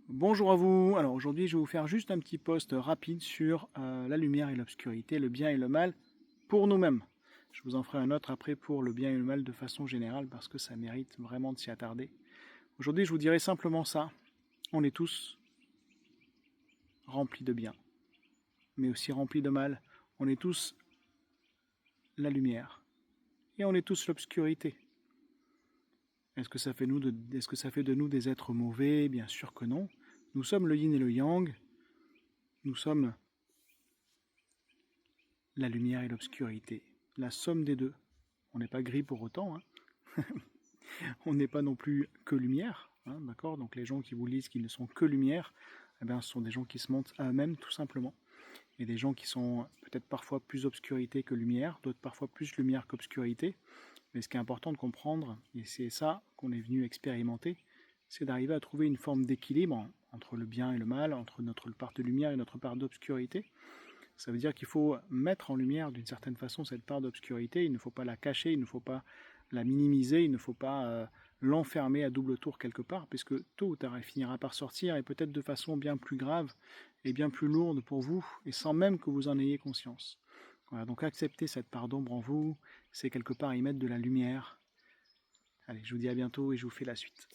Bonjour à vous. Alors aujourd'hui, je vais vous faire juste un petit post rapide sur la lumière et l'obscurité, le bien et le mal pour nous-mêmes. Je vous en ferai un autre après pour le bien et le mal de façon générale parce que ça mérite vraiment de s'y attarder. Aujourd'hui, je vous dirai simplement ça. On est tous remplis de bien, mais aussi remplis de mal. On est tous la lumière et on est tous l'obscurité. Est-ce que ça fait de nous des êtres mauvais? Bien sûr que non. Nous sommes le yin et le yang. Nous sommes la lumière et l'obscurité, la somme des deux. On n'est pas gris pour autant, hein. On n'est pas non plus que lumière, hein, d'accord. Donc les gens qui vous disent qu'ils ne sont que lumière, eh bien, ce sont des gens qui se mentent à eux-mêmes tout simplement. Et des gens qui sont peut-être parfois plus obscurité que lumière, d'autres parfois plus lumière qu'obscurité. Mais ce qui est important de comprendre, et c'est ça qu'on est venu expérimenter, c'est d'arriver à trouver une forme d'équilibre entre le bien et le mal, entre notre part de lumière et notre part d'obscurité. Ça veut dire qu'il faut mettre en lumière d'une certaine façon cette part d'obscurité, il ne faut pas la cacher, il ne faut pas la minimiser, il ne faut pas l'enfermer à double tour quelque part, puisque tôt ou tard elle finira par sortir, et peut-être de façon bien plus grave et bien plus lourde pour vous, et sans même que vous en ayez conscience. Voilà, donc accepter cette part d'ombre en vous, c'est quelque part y mettre de la lumière. Allez, je vous dis à bientôt et je vous fais la suite.